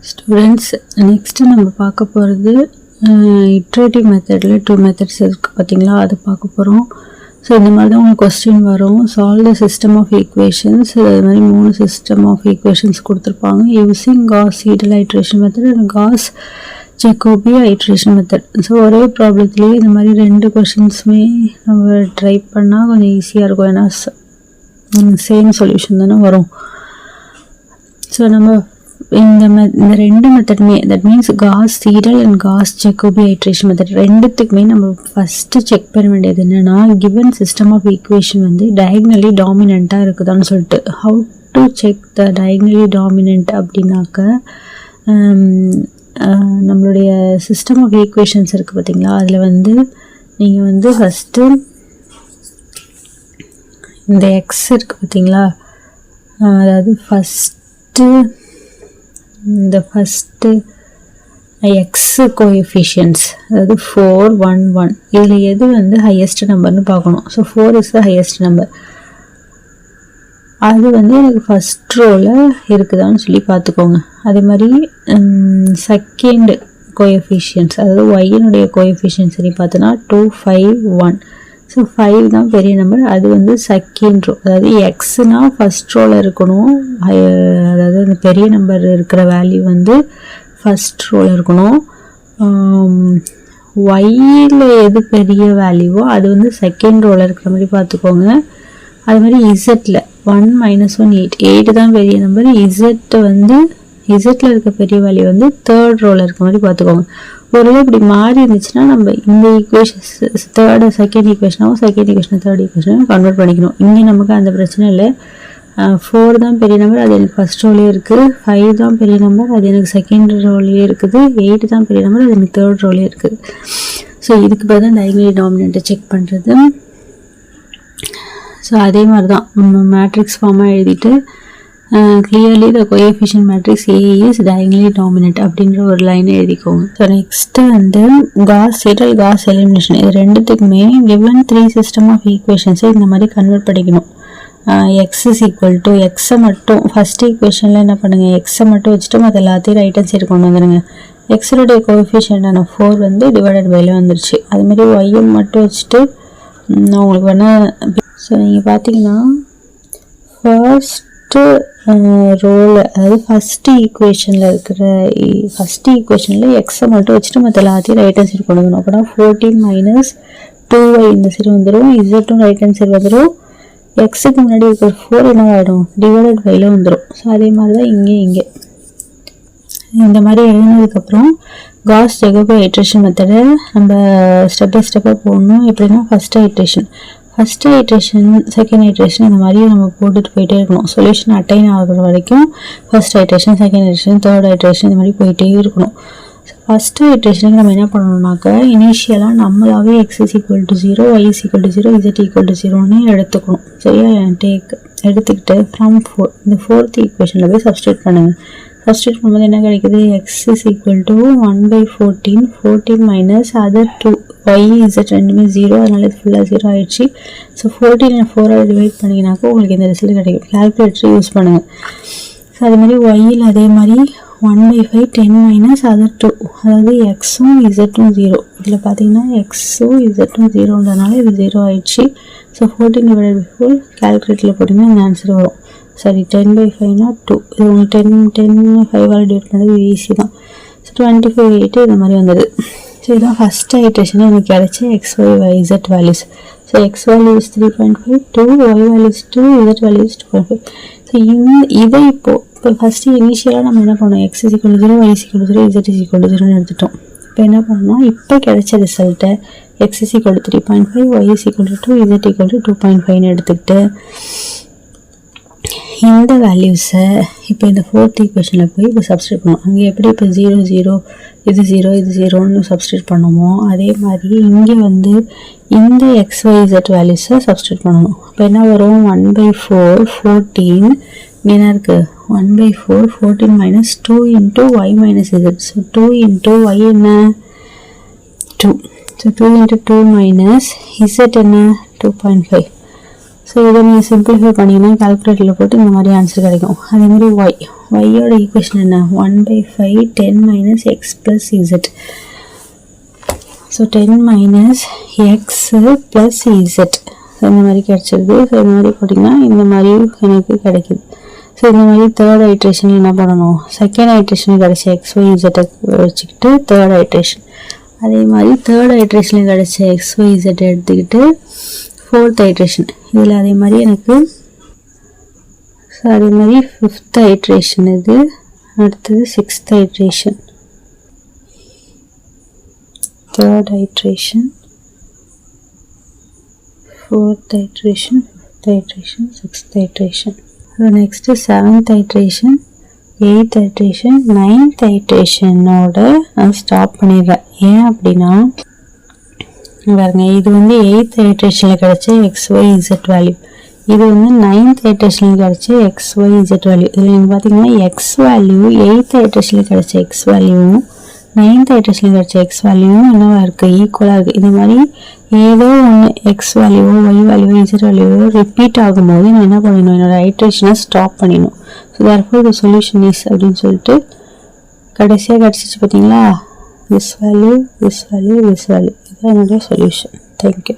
Students, next நம்ம பார்க்க போகிறது இட்ரேட்டிவ் மெத்தடில் 2 மெத்தட்ஸ் இருக்குது பார்த்தீங்களா, அது பார்க்க போகிறோம். ஸோ இந்த மாதிரி தான் உங்களுக்கு கொஸ்டின் வரும். Solve the system of equations. அது மாதிரி 3 சிஸ்டம் ஆஃப் ஈக்குவேஷன்ஸ் கொடுத்துருப்பாங்க. Using Gauss Seidel iteration method and Gauss Jacobi iteration method. So ஒரே ப்ராப்ளத்துலேயே இந்த மாதிரி 2 கொஷின்ஸுமே நம்ம ட்ரை பண்ணால் கொஞ்சம் ஈஸியாக இருக்கும். ஏன்னா சேம் சொல்யூஷன் தானே வரும். ஸோ நம்ம இந்த 2 மெத்தடுமே, that means Gauss Seidel and Gauss Jacobi iteration method ரெண்டுத்துக்குமே நம்ம ஃபஸ்ட்டு செக் பண்ண வேண்டியது என்னென்னா, கிவன் சிஸ்டம் ஆஃப் ஈக்குவேஷன் வந்து டயக்னலி டாமினண்ட்டாக இருக்குதான்னு சொல்லிட்டு. How to check the diagonally dominant அப்படின்னாக்க, நம்மளுடைய சிஸ்டம் ஆஃப் ஈக்குவேஷன்ஸ் இருக்குது பார்த்தீங்களா, அதில் வந்து நீங்கள் வந்து ஃபஸ்ட்டு இந்த எக்ஸ் இருக்குது பார்த்தீங்களா, அதாவது இந்த ஃபஸ்ட்டு எக்ஸ் கோஎஃபிஷியன்ட்ஸ், அதாவது 4, 1, 1, இதில் எது வந்து ஹையஸ்ட் நம்பர்னு பார்க்கணும். So 4 is the highest number. அது வந்து எனக்கு ஃபஸ்ட் ரோவில் இருக்குதான்னு சொல்லி பார்த்துக்கோங்க. அதே மாதிரி செகண்ட் கோஎஃபிஷியன்ட்ஸ், அதாவது ஒய்யினுடைய கோஎஃபிஷியன்ட்ஸ் சொல்லி பார்த்தோன்னா 2, 5, 1. ஸோ 5 தான் பெரிய நம்பர், அது வந்து செகண்ட் ரோ. அதாவது எக்ஸ்னால் ஃபஸ்ட் ரோவில் இருக்கணும், அதாவது அந்த பெரிய நம்பர் இருக்கிற வேல்யூ வந்து ஃபஸ்ட் ரோவில் இருக்கணும். ஒய்யில் எது பெரிய வேல்யூவோ அது வந்து செகண்ட் ரோவில் இருக்கிற மாதிரி பார்த்துக்கோங்க. அது மாதிரி இசட்டில் 1, -1, 8 தான் பெரிய நம்பர். இசட்டில் இருக்க பெரிய வேல்யூ வந்து தேர்ட் ரோவில் இருக்க மாதிரி பார்த்துக்கோங்க. ஒருவேளை இப்படி மாறி இருந்துச்சுன்னா நம்ம இந்த ஈக்குவேஷன்ஸ் செகண்ட் ஈக்குவேஷனாகவும் தேர்ட் ஈக்குவேஷனாகவும் கன்வெர்ட் பண்ணிக்கணும். இங்கே நமக்கு அந்த பிரச்சனை இல்லை. 4 தான் பெரிய நம்பர், அது எனக்கு ஃபஸ்ட் ரோலே இருக்குது. 5 தான் பெரிய நம்பர், அது எனக்கு செகண்ட் ரோலே இருக்குது. 8 தான் பெரிய நம்பர், அது எனக்கு தேர்ட் ரோலே இருக்குது. ஸோ இதுக்கு பதில் தான் டயகனலி டாமினண்ட்டை செக் பண்ணுறது. ஸோ அதே மாதிரி தான் மேட்ரிக்ஸ் ஃபார்மாக எழுதிட்டு clearly the coefficient matrix A is diagonally dominant அப்படின்ற ஒரு லைனை எழுதிக்கோங்க. ஸோ நெக்ஸ்ட்டு வந்து காஸ் சீடல் காஸ் எலிமினேஷன், இது ரெண்டுத்துக்குமே given 3 system of equations இந்த மாதிரி கன்வெர்ட் பண்ணிக்கணும். எக்ஸ் இஸ் ஈக்குவல் டு எக்ஸை மட்டும் ஃபஸ்ட் ஈக்குவேஷனில் என்ன பண்ணுங்கள், எக்ஸை மட்டும் வச்சுட்டு மற்ற எல்லாத்தையும் ரைட் ஹேண்ட் சைடு கொண்டு வந்துடுங்க. எக்ஸோடைய கோஎஃபிஷியன்டான 4 வந்து டிவைடட் பைல வந்துருச்சு. அதுமாதிரி ஒய்யும் மட்டும் வச்சுட்டு நான் உங்களுக்கு வேணால். ஸோ நீங்கள் பார்த்தீங்கன்னா ஃபர்ஸ்ட்டு ரோல், அதாவது ஃபஸ்ட்டு ஈக்குவேஷனில் எக்ஸை மட்டும் வச்சுட்டு மற்ற எல்லாத்தையும் ரைட் ஹேண்ட் சைடு கொண்டு வந்துடும். அப்படின்னா 14 - 2y இந்த சைடு வந்துடும், இசட்டும் ரைட் ஹேண்ட் சைடு வந்துடும். எக்ஸுக்கு முன்னாடி இருக்கிற 4 என்ன ஆகிடும், டிவைடட் பைல வந்துடும். ஸோ அதே மாதிரி தான் இங்கே இந்த மாதிரி எழுதினதுக்கப்புறம் காஸ் ஜெகோபி ஐட்ரேஷன் மெத்தடை நம்ம ஸ்டெப் பை ஸ்டெப்பாக போடணும். எப்படின்னா ஃபஸ்ட்டு ஐட்ரேஷன் செகண்ட் ஐட்ரேஷன் இந்த மாதிரி நம்ம போட்டுட்டு போயிட்டே இருக்கணும். சொல்யூஷன் அட்டைன் ஆகிற வரைக்கும் first iteration, second iteration, third iteration இந்த மாதிரி போயிட்டே இருக்கணும். ஃபஸ்ட்டு ஐட்ரேஷனுக்கு நம்ம என்ன பண்ணணும்னாக்க, இனிஷியலாக நம்மளாவே x is equal to 0, y is equal to 0, z equal to 0ன்னு எடுத்துக்கணும். சரியா, எடுத்துக்கிட்டு ஃப்ரம் 4 இந்த 4th ஈக்குவேஷனில் போய் சப்ஸ்டியூட் பண்ணுங்கள். சப்ஸ்டியூட் பண்ணும்போது என்ன கிடைக்குது, x is equal to 1/14, 14 minus other 2, y, z ரெண்டுமே 0, அதனால இது ஃபுல்லாக 0 ஆகிடுச்சு. ஸோ 14 4ஆல் டிவைட் பண்ணிங்கனாக்கா உங்களுக்கு இந்த ரிசல்ட் கிடைக்கும். கால்குலேட்டர் யூஸ் பண்ணுங்கள். ஸோ அது மாதிரி ஒய்யில் அதே மாதிரி 1/5, 10 minus other 2, அதாவது எக்ஸும் இசட்டும் 0. இதில் பார்த்தீங்கன்னா எக்ஸும் இசட்டும் 0ன்றனால இது 0 ஆகிடுச்சு. ஸோ 14 டிவைட் பை 4 கால்குலேட்டரில் போட்டிங்கன்னா இந்த ஆன்சர் வரும். சரி, 10/5னா 2, இது உங்களுக்கு 10 5ஆல் டிவைட் பண்ணுறது ஈஸி தான். ஸோ 25 8 இந்த மாதிரி வந்தது. ஸோ இதுதான் ஃபஸ்ட் ஐட்ரேஷன் எனக்கு கிடைச்ச XY Z values. So X value is 3.5, 2, Y value is 2, Z value is 2.5. So இதை இப்போ ஃபஸ்ட்டு இனிஷியலாக நம்ம என்ன பண்ணோம், x is equal to 0, y is equal to 0, z is equal to 0ன்னு எடுத்துட்டோம். இப்போ என்ன பண்ணோம், இப்போ கிடைச்ச ரிசல்ட்டை x is equal to 3.5, y is equal to 2, z equal to 2.5ன்னு எடுத்துக்கிட்டு இந்த வேல்யூஸை இப்போ இந்த 4th ஈக்குவேஷனில் போய் இப்போ சப்ஸ்டியூட் பண்ணுவோம். அங்கே எப்படி இப்போ 0 0 இது 0 இது 0ன்னு சப்ஸ்டியூட் பண்ணுமோ அதே மாதிரி இங்கே வந்து இந்த XYZ வேல்யூஸை சப்ஸ்டியூட் பண்ணணும். இப்போ என்ன வரும், 1/4 14 என்ன இருக்குது, 1/4 14 minus 2 into y minus z. So 2 into y என்ன 2. ஸோ 2 into 2 minus z என்ன 2.5. ஸோ இதை நீங்கள் சிம்பிளிஃபை பண்ணிங்கன்னா கால்குலேட்டரில் போட்டு இந்த மாதிரி ஆன்சர் கிடைக்கும். அதே மாதிரி ஒய்யோட ஈக்குவேஷன் என்ன? 1/5 10 minus x plus z. So 10 minus x plus z இந்த மாதிரி கிடச்சிருது. ஸோ இந்த மாதிரி போட்டிங்கன்னா இந்த மாதிரி எனக்கு கிடைக்குது. ஸோ இந்த மாதிரி தேர்ட் ஐட்ரேஷன் என்ன பண்ணணும்? செகண்ட் ஐட்ரேஷன் கிடச்ச XYZ வச்சுக்கிட்டு தேர்ட் ஐட்ரேஷன், அதே மாதிரி தேர்ட் ஐட்ரேஷனில் கிடச்ச XYZ எடுத்துக்கிட்டு ஃபோர்த் ஐட்ரேஷன். இதில் அதே மாதிரி எனக்கு அதே மாதிரி ஃபிஃப்த் ஐட்ரேஷன் இது, அடுத்தது sixth iteration, third iteration, fourth iteration, fifth iteration, sixth iteration. Next seventh iteration, eighth iteration, ninth ஐட்ரேஷனோட நான் ஸ்டாப் பண்ணிடுறேன். ஏன் அப்படின்னா பாருங்க, இது வந்து எயித் ஐட்ரேஷனில் கிடச்ச XYZ வேல்யூ, இது வந்து நைன்த் ஐட்ரேஷனில் கிடச்ச XYZ வேல்யூ. இதில் நீங்கள் பார்த்தீங்கன்னா எக்ஸ் வேல்யூ எயித் ஐட்ரேஷனில் கிடச்ச எக்ஸ் வேல்யூவும் நைன்த் ஐட்ரேஷனில் கிடச்ச எக்ஸ் வேல்யூவும் என்னவா இருக்குது? ஈக்குவலாக இருக்குது. இந்த மாதிரி ஏதோ ஒன்று எக்ஸ் வேல்யூவோ ஒய் வேல்யூவோ இசட் வேல்யூவோ ரிப்பீட் ஆகும்போது நான் என்ன பண்ணிடணும்? என்னோடய ஐட்ரேஷனை ஸ்டாப் பண்ணிடணும். So therefore the solution is அப்படின்னு சொல்லிட்டு கடைசியாக கிடச்சிச்சு பார்த்தீங்களா? this value, this value, this value. இதுதான் என்னுடைய சொல்யூஷன். தேங்க்யூ.